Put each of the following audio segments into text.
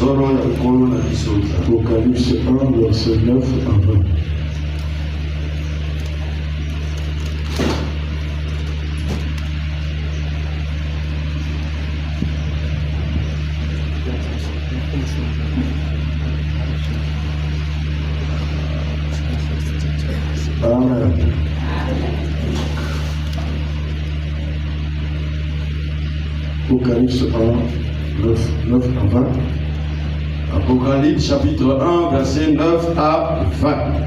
Apocalypse 1, verset 9 à 20. Amen. Apocalypse 1, 9 à 20. Apocalypse chapitre 1, verset 9 à 20.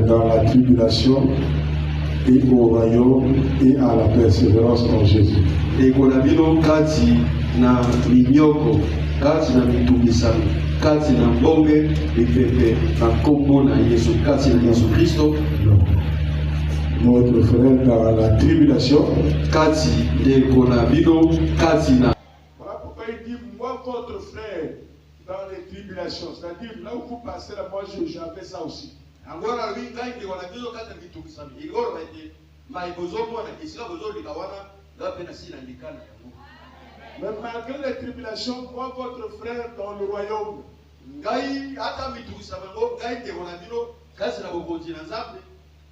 Dans la tribulation et au royaume et à la persévérance en Jésus. Et qu'on a vu kati na minyoko, kati na mitumisano, kati na mbonge, pepe na kombo na Yesu, kati na Yesu Christo. Notre frère dans la tribulation, kati de qu'on a vu kati na. Voilà pourquoi il dit moi votre frère dans les tribulations, c'est-à-dire là où vous passez là, moi j'avais ça aussi. Angora winga inde wana bizo kata mitumisano, igoro baite maibozo mona kisika bozo likawana ngape na sina ndikana yango. Mais malgré les tribulations, moi votre frère dans le royaume. Ngai hata mitumisano ngo ngai inde wana bino kasi na bokonzi na Nzambe.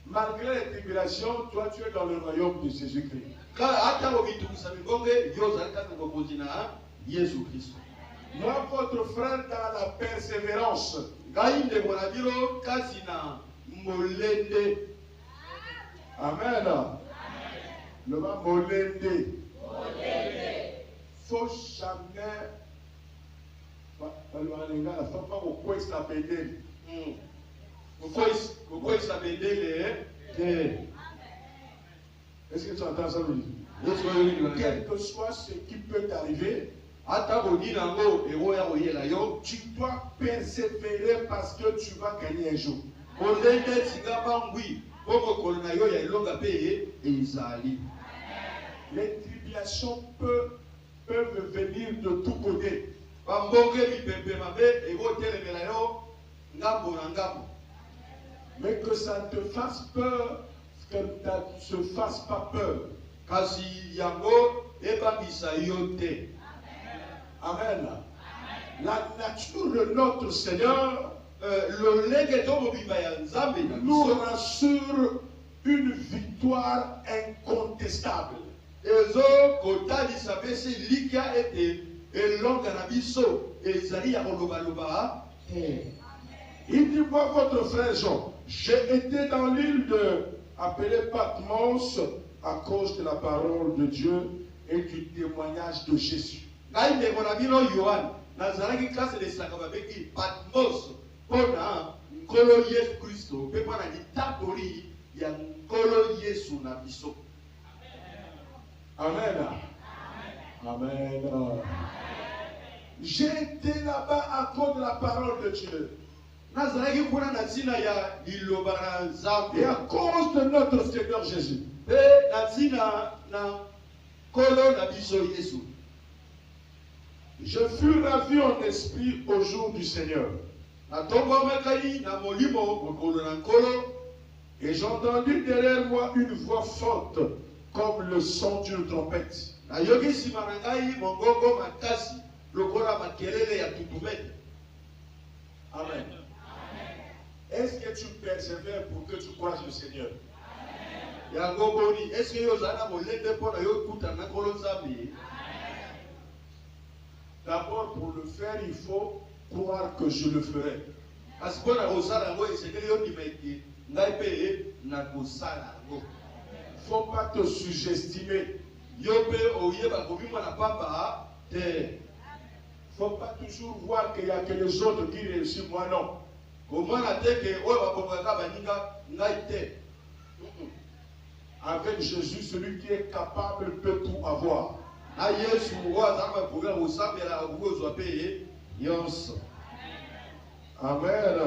Malgré les tribulations, toi tu es dans le royaume de Jésus-Christ. Hata bo mitumisano ngonge yoza kata na bokonzi na Yesu Kristo. Moi votre frère dans la persévérance. Ngai inde wana bino kasi na molende. Amen. Le mot molende. Faut jamais. Faut pas au quoi ça pédale. Au quoi ça pédale. Est-ce que tu entends ça, Louis? Quel que soit ce qui peut t'arriver, tu dois persévérer parce que tu vas gagner un jour. Les tribulations peuvent venir de tous côtés. Mais que ça ne te fasse peur, que ça ne se fasse pas peur. Amen. La nature de notre Seigneur nous rassure une victoire incontestable. Il dit, moi, votre frère Jean, j'ai été dans l'île appelée Patmos à cause de la parole de Dieu et du témoignage de Jésus. Amen. Amen. J'ai été là-bas à cause de la parole de Dieu. Et à cause de notre Seigneur Jésus. Je fus ravi en esprit au jour du Seigneur. Et j'entendis derrière moi une voix forte comme le son d'une trompette. Amen. Est-ce que tu persévères pour que tu croises le Seigneur? D'abord, pour le faire, il faut croire que je le ferai. Il ne faut pas te sous-estimer. Il ne faut pas toujours voir qu'il y a que les autres qui réussissent, moi non. Avec Jésus, celui qui est capable peut tout avoir. Amen.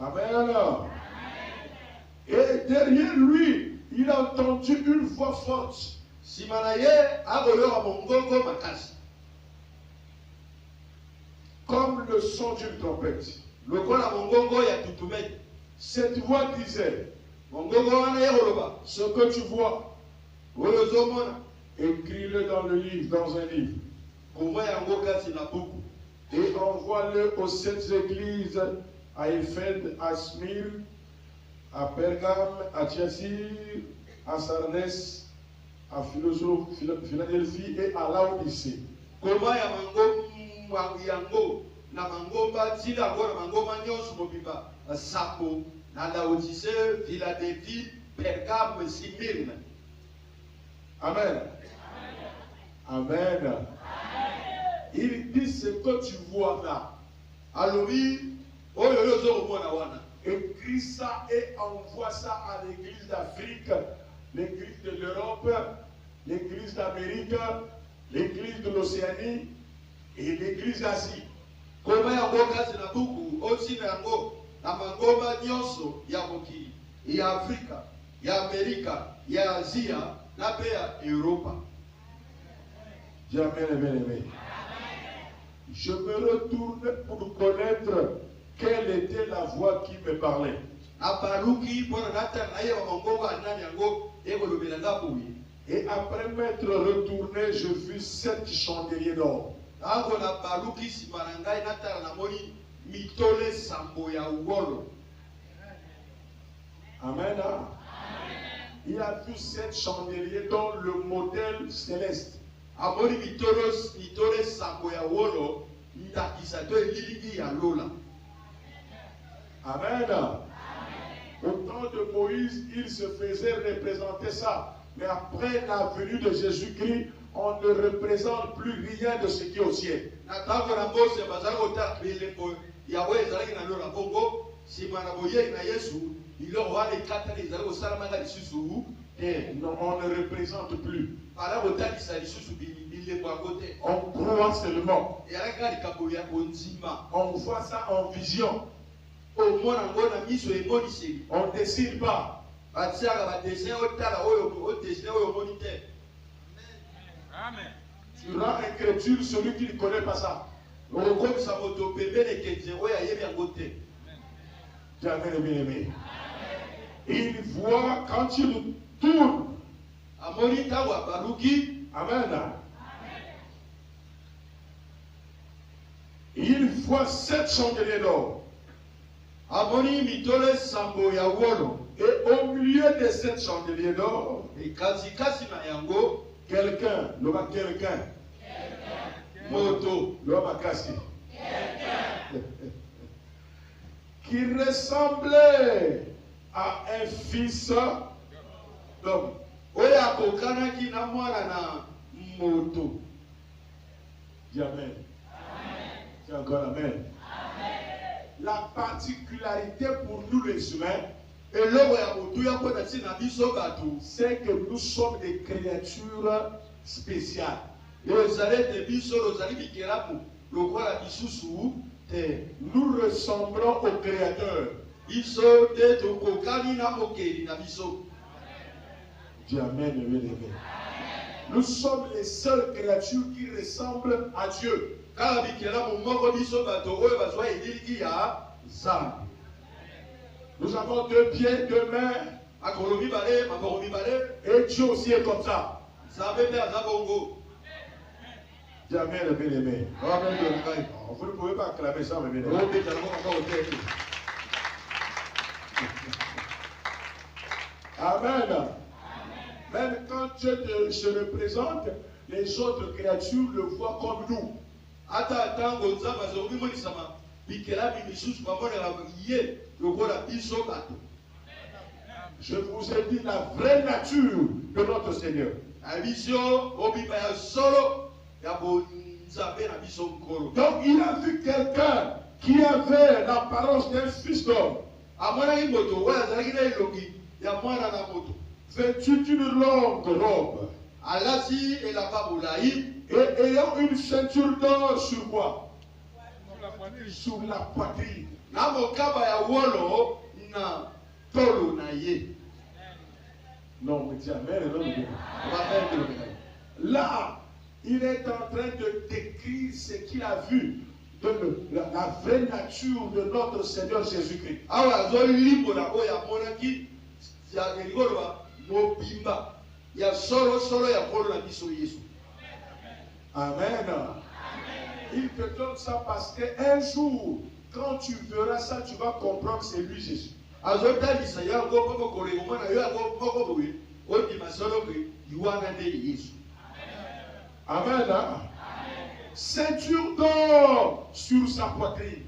Amen. Et derrière lui, il a entendu une voix forte. comme le son d'une trompette. Cette voix disait, ce que tu vois, écris-le dans le livre, dans un livre. Et envoie-le aux 7 églises, à Éphèse, à Smyrne, à Pergame, à Thyatire, à Sardes, à Philadelphie et à Laodicée. Amen. Amen. Il dit ce que tu vois là. Écris ça et envoie ça à l'église d'Afrique, l'église de l'Europe, l'église d'Amérique, l'église de l'Océanie et l'église d'Asie. Amen. Je me retourne pour connaître quelle était la voix qui me parlait. Et après m'être retourné, je vis 7 chandeliers d'or. Amen. Il a vu 7 chandeliers dans le modèle céleste. Amen. Au temps de Moïse, il se faisait représenter ça. Mais après la venue de Jésus-Christ, on ne représente plus rien de ce qui est au ciel. Non, on ne représente plus. On croit seulement. On voit ça en vision. On ne décide pas. Amen. Tu rends incrédule celui qui ne connaît pas ça. Jamais bien-aimé. Il voit quand il tourne. Amen. Il voit 7 chandeliers d'or. Et au milieu de 7 chandeliers d'or, quelqu'un, moto, qui ressemblait à un fils d'homme. Dis amen. Dis encore amen. La particularité pour nous les humains, c'est que nous sommes des créatures spéciales. Nous ressemblons au Créateur. Dis amen, amen. Nous sommes les seules créatures qui ressemblent à Dieu. Nous avons 2 pieds, 2 mains. Et Dieu aussi est comme ça. Dis amen, bien-aimé. Vous ne pouvez pas acclamer ça, bien-aimé. Amen. Même quand Dieu se représente, les autres créatures le voient comme nous. Je vous ai dit la vraie nature de notre Seigneur. Donc il a vu quelqu'un qui avait l'apparence d'un fils d'homme, vêtu d'une longue robe, et ayant une ceinture d'or sur quoi? Sur la poitrine. Non, mais dis amen. Là, il est en train de décrire ce qu'il a vu la vraie nature de notre Seigneur Jésus-Christ. Amen. Il te donne ça parce qu'un jour, quand tu verras ça, tu vas comprendre que c'est lui Jésus. Amen. Ceinture d'or sur sa poitrine.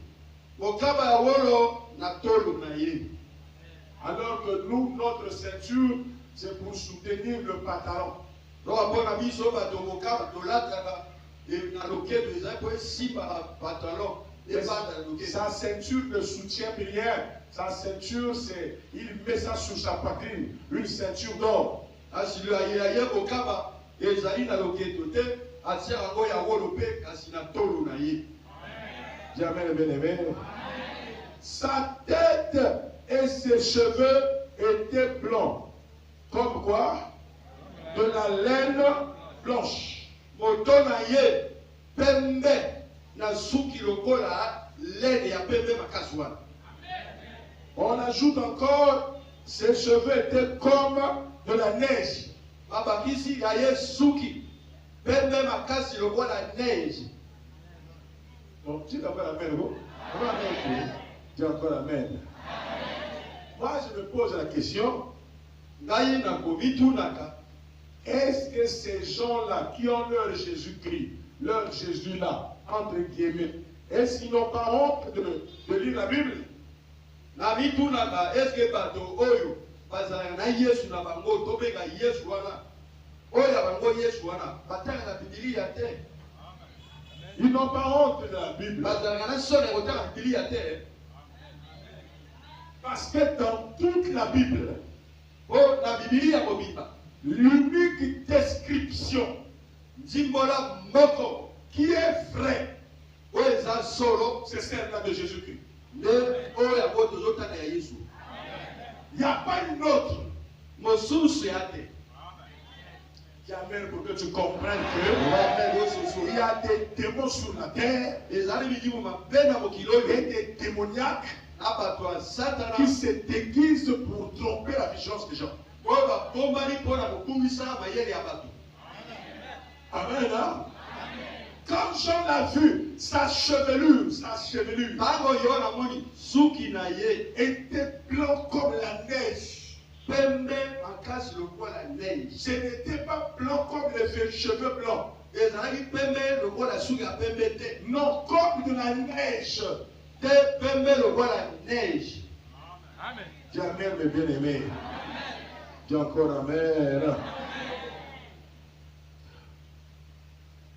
Alors que nous, notre ceinture, c'est pour soutenir le pantalon. Sa ceinture ne soutient rien. Sa ceinture, c'est, il met ça sur sa poitrine. Une ceinture d'or. Jamais bien-aimé. Sa tête et ses cheveux étaient blancs. Comme quoi? De la laine blanche. On ajoute encore, ses cheveux étaient comme de la neige. Donc, tu dis encore amen. Dis encore amen. Moi, je me pose la question. Est-ce que ces gens-là qui ont leur Jésus-Christ, leur Jésus-là, entre guillemets, est-ce qu'ils n'ont pas honte de lire la Bible? Ils n'ont pas honte de la Bible. Parce que dans toute la Bible, l'unique description qui est vraie, c'est celle-là de Jésus-Christ. Il n'y a pas une autre. Amen, pour que tu comprennes qu'il y a des démons sur la terre et des démoniaques qui se déguisent pour tromper la vigilance des gens. Amen. Hein? Quand Jean l'a vu, sa chevelure était blanc comme la neige. Ce n'était pas blanc comme les cheveux blancs. Non, comme de la neige. Amen. Dis amen, mes bien-aimés. Dis encore amen.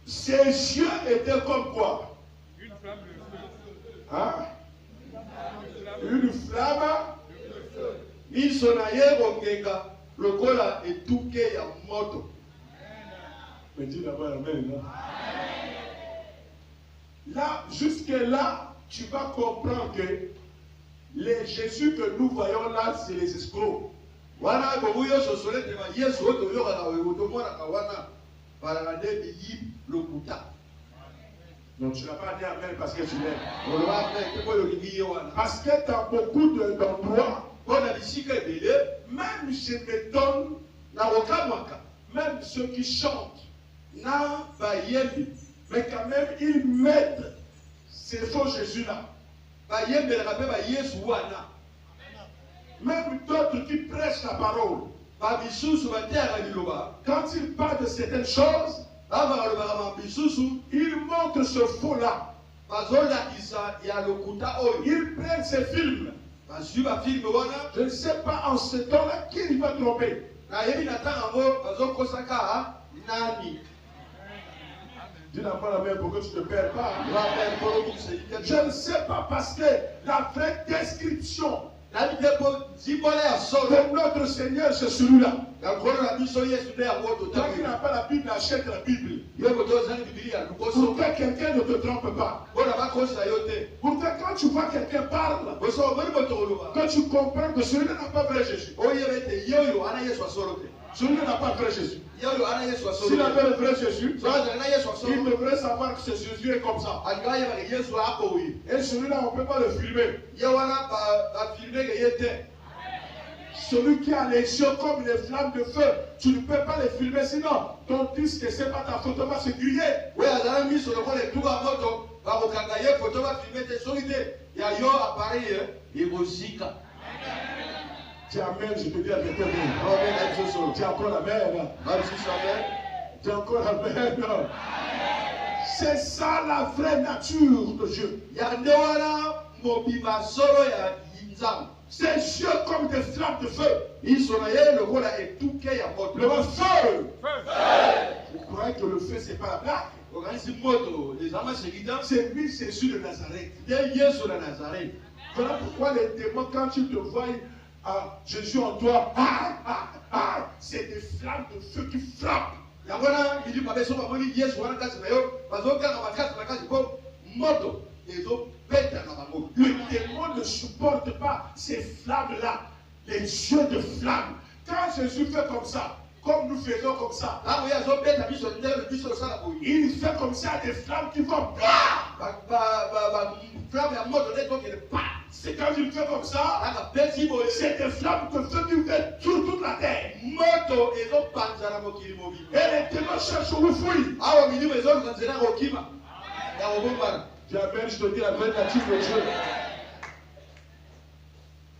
Ses yeux étaient comme quoi? Une flamme de feu. Hein? Une flamme. Mais dis d'abord amen. Là, jusque-là, tu vas comprendre que les Jésus que nous voyons là, c'est les escrocs. Donc tu n'as pas dit amen parce que tu l'aimes. Parce que dans beaucoup d'endroits, même je m'étonne, même ceux qui chantent, mais quand même ils mettent ces faux Jésus-là. Même d'autres qui prêchent la parole, quand ils parlent de certaines choses, ils montrent ce faux-là. Ils prennent ces films. Je ne sais pas en ce temps-là qui il va tromper. Dis la parole amen pour que tu ne te perds pas. Je ne sais pas parce que la vraie description de notre Seigneur, c'est celui-là. Toi qui n'as pas la Bible, achète la Bible. Pour que quelqu'un ne te trompe pas. Pour que quand tu vois quelqu'un parle, que tu comprends que celui-là n'a pas vrai Jésus. Celui qui n'a pas vrai Jésus. S'il avait le vrai Jésus, il devrait savoir que ce Jésus est comme ça. Et celui-là, on ne peut pas le filmer. Celui qui a les yeux comme les flammes de feu, tu ne peux pas les filmer, sinon ton disque, c'est pas ta photo, va se griller. Dis amen, je te dis avec toi. Dis encore amen. Dis encore amen. C'est ça la vraie nature de Dieu. Ses yeux comme des flammes de feu. Le feu. Vous croyez que le feu, c'est pas la blague? C'est lui, Jésus de Nazareth. Voilà pourquoi les démons, quand ils te voient, Jésus en toi, c'est des flammes de feu qui frappent. Le démon ne supporte pas ces flammes-là, les yeux de flammes. Quand Jésus fait comme ça, comme nous faisons comme ça, il fait comme ça des flammes qui vont. C'est quand il fait comme ça, c'est des flammes de feu qui viennent sur toute la terre. Et les démons cherchent où fuir. Dis amen, je te dis la vraie nature de Dieu.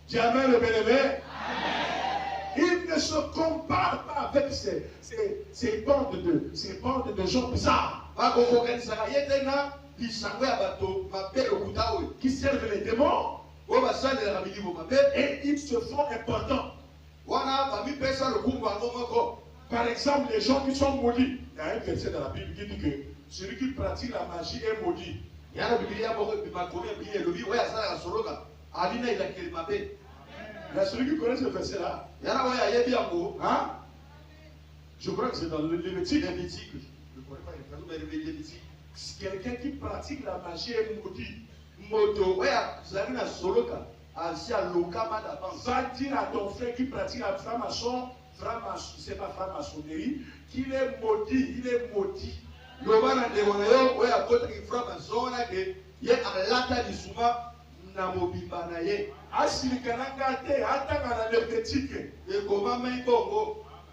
Dis amen, le bien-aimé. Il ne se compare pas avec ces bandes de gens bizarres qui servent les démons et ils se font importants. Par exemple, les gens qui sont maudits. Il y a un verset dans la Bible qui dit que celui qui pratique la magie est maudit. Là, celui qui connaît ce verset-là, hein? Je crois que c'est dans le Lévitique. Quelqu'un qui pratique la magie est maudit. Va dire à ton frère qui pratique la franc-maçon, c'est pas franc-maçonnerie, qu'il est maudit, il est maudit. Je ne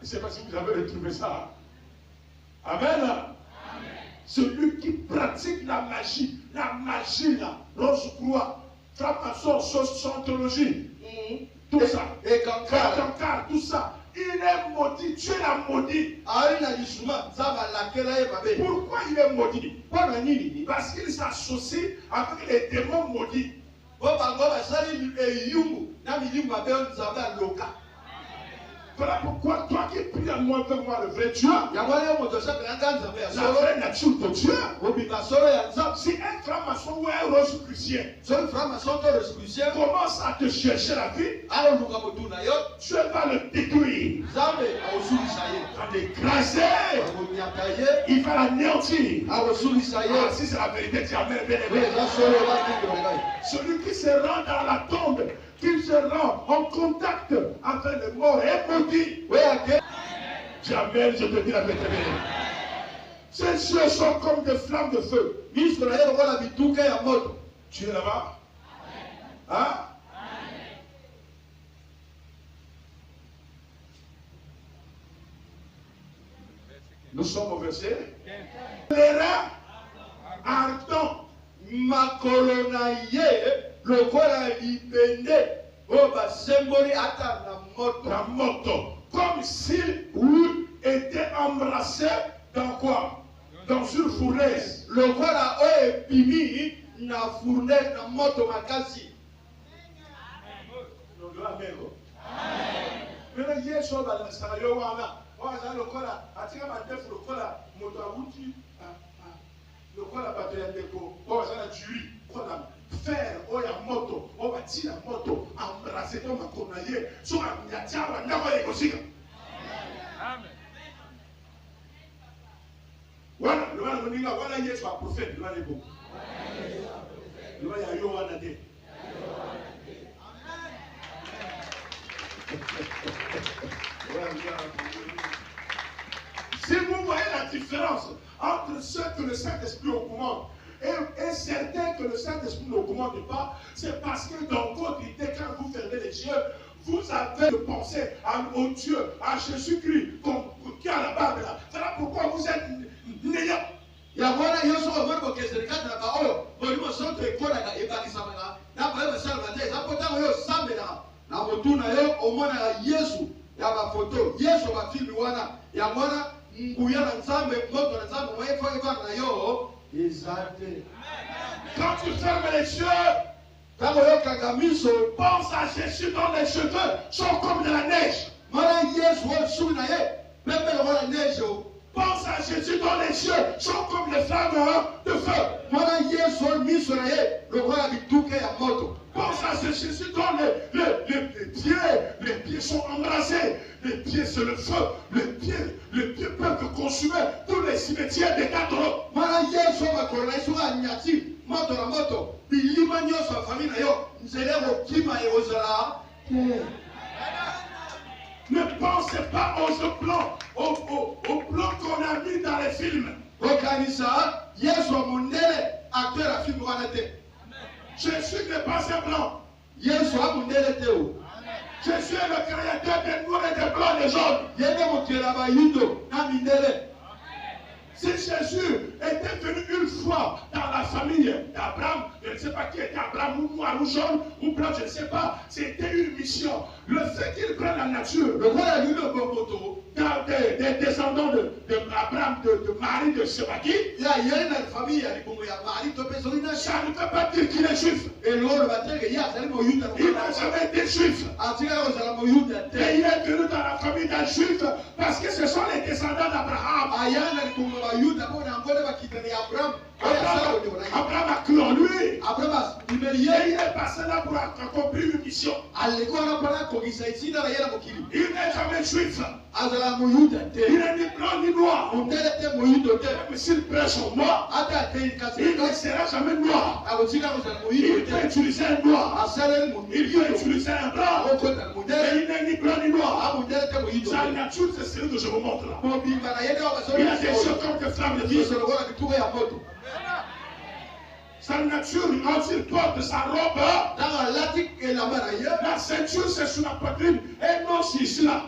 sais pas si vous avez retrouvé ça. Amen. Celui qui pratique la magie là, rose-croix, franc-maçon, scientologie, tout ça, et cancard, tout ça, il est maudit, Dieu l'a maudit. Pourquoi il est maudit? Parce qu'il s'associe avec les démons maudits. Voilà pourquoi toi qui pries à moi, veux voir le vrai Dieu, la vraie nature de Dieu. Si un franc-maçon ou un rose-crucien commence à te chercher la vie, Dieu va le détruire, va l'écraser, il va l'anéantir. Si c'est la vérité, tu as bien aimé. Celui qui se rend dans la tombe, qui se rend en contact avec les morts est maudit. Jamais je te dis la vérité. Ces yeux sont comme des flammes de feu. Tu es là-bas? Hein? Nous sommes au verset. Les reins ardents. La moto. Comme s'il était embrassé dans quoi? Dans une fournaise. Le voilà est pimi na fournaise na moto makasi. Amen. Mais Yesu ba sa yo wana. Wa za le kola atika ba defu le kola moto awuti le kola ba te ndeko. Wa za na juri kola faire oya moto, on va tirer la moto, embrasser ton maconaye, sur un miatia, on n'a pas les Amen. Voilà, le mal de voilà, il y a un prophète, le mal est bon. Le mal est bon. Si vous voyez la différence entre ceux que le Saint-Esprit augmente et certains que le Saint-Esprit n'augmente pas, c'est parce que dans votre idée, quand vous fermez les yeux, vous avez de penser au Dieu, à Jésus-Christ, qui a la barbe là. Voilà pourquoi vous êtes néant. Quand tu fermes les yeux, pense à Jésus dont les cheveux sont comme de la neige. Pense à Jésus dont les yeux sont comme des flammes de feu. Pense à ce Jésus dont les pieds sont embrasés. Les pieds c'est le feu. Les pieds peuvent consumer tous les cimetières des quatre. Ne pensez pas aux plans qu'on a mis dans les films. Jésus n'est pas un blanc. Jésus est le créateur des noirs et des blancs et des jaunes. Si Jésus était venu une fois dans la famille d'Abraham, je ne sais pas qui était Abraham, ou noir, ou jaune, ou blanc, je ne sais pas, c'était une mission. Le fait qu'il prenne la nature, le roi a eu le Bokoto, des descendants d'Abraham, de Marie, de Sebaki, ça ne veut pas dire qu'il est juif. Il n'a jamais été juif. Et il est venu dans la famille d'un juif parce que ce sont les descendants d'Abraham. Abraham a cru en lui. Et il est passé là pour accomplir une mission. Il n'est jamais juif. Il n'est ni blanc ni noir. Mais s'il prêche au noir, il ne sera jamais noir. Il peut utiliser un noir. Il peut utiliser un blanc. Mais il n'est ni blanc ni noir. Sa nature, c'est celui que je vous montre là. Il a des yeux comme des flammes de vie. Sa nature, quand il porte sa robe, la ceinture c'est sur la poitrine et non c'est ici là.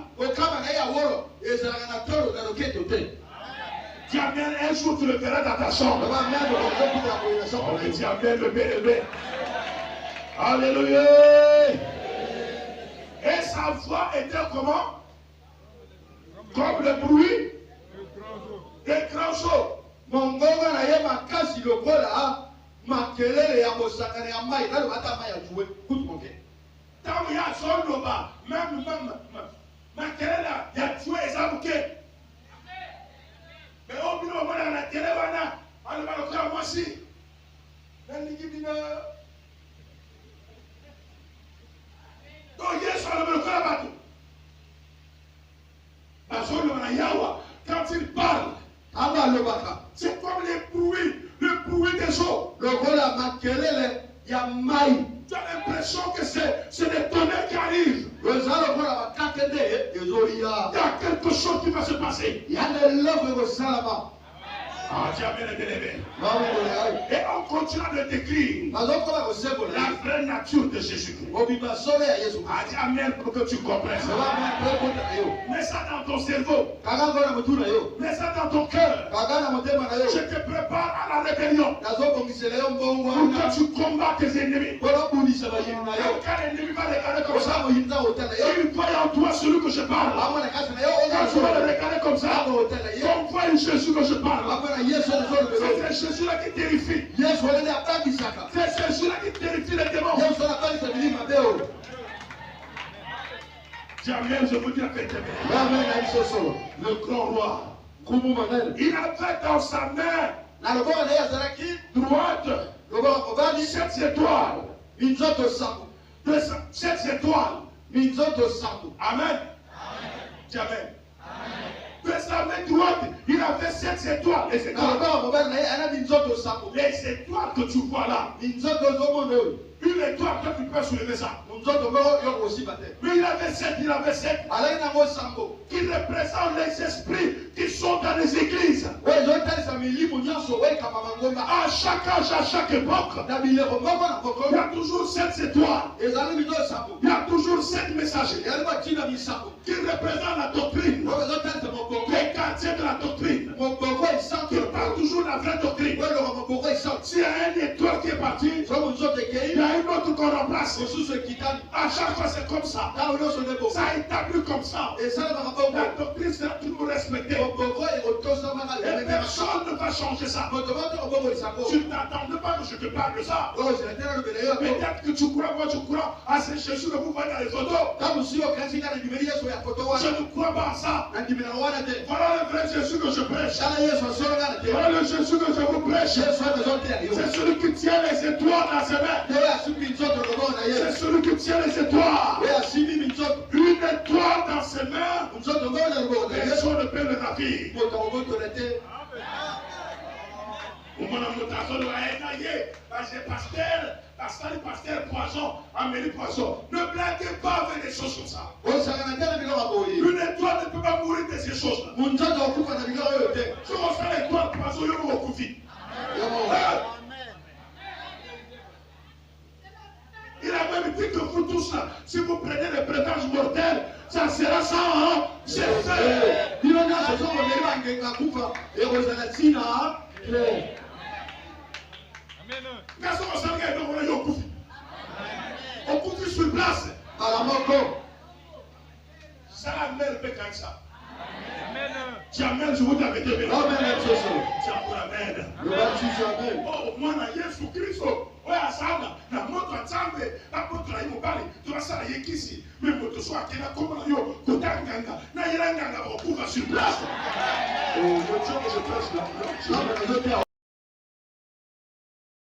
Dis amen, un jour tu le verras dans ta chambre. On dit amen, le bébé. Alléluia. Et sa voix était comment? Comme le bruit des grands eaux. Tant il y a son loba, même makelele ya tué ezamuke. Mais au bout moment la télé wana, on va le faire moi aussi. Donc Yesu on va le faire bateau. Parce que quand il parle, c'est comme le bruit des eaux. Tu as l'impression que c'est des tonnerres qui arrivent. Il y a quelque chose qui va se passer. Ah, tu as bien été élevé. Et on continue de décrire la vraie nature de Jésus-Christ. Ah, dis amen pour que tu comprennes. Mets ça dans ton cerveau. Mets ça dans ton cœur. Je te prépare à la rébellion. Pour que tu combats tes ennemis. Quand l'ennemi va regarder comme ça, il voit en toi celui que je parle. Quand tu vas le regarder comme ça, on voit une Jésus que je parle. C'est Jésus-là qui terrifie. C'est Jésus-là qui terrifie les démons. Amen, je vous dis la vérité. Le grand roi, il avait dans sa main droite 7 étoiles. 7 étoiles. Amen. Amen. De sa main droite, il avait 7 étoiles. Les étoiles que tu vois là. Une étoile, toi tu peux soulever ça. Mais il avait 7. Qui représentent les esprits qui sont dans les églises. À chaque âge, à chaque époque, il y a toujours 7 étoiles. Il y a toujours 7 messagers qui représentent la doctrine. Les quartiers de la doctrine. Qui parlent toujours de la vraie doctrine. S'il y a une étoile qui est partie, il y a une autre qu'on remplace. À chaque fois, c'est comme ça. Ça est établi comme ça. La doctrine sera toujours respectée. Et personne ne va changer ça. Tu ne t'attends pas que je te parle de ça. Peut-être que tu crois, moi je crois à ce Jésus que vous voyez dans les photos. Je ne crois pas à ça. Voilà le vrai Jésus que je prêche. Voilà le Jésus que je vous prêche. C'est celui qui tient les étoiles dans ses mains. C'est celui qui tient les étoiles. Une étoile dans ses mains. Personne ne peut le ravir. Pasteur Poisson, Amélie Poisson. Ne blaguez pas avec des choses comme ça. Une étoile ne peut pas mourir de ces choses-là. Si on fait l'étoile Poisson, il y aura beaucoup de vie. Il a même dit que vous tous là, si vous prenez les prétences mortelles, ça sera ça, hein? C'est fait. On coupe sur place. Ça la mère peut comme ça. Tu amènes, je vous t'avais dit. Tu amènes. Oh, moi, Yesu Christo. Oya sana na moto atambe na moto na imobali tuwasala yekisi mais moto so akena comme na yo kotanganga na yiranganga okuva sur place. Oh, je prêche là.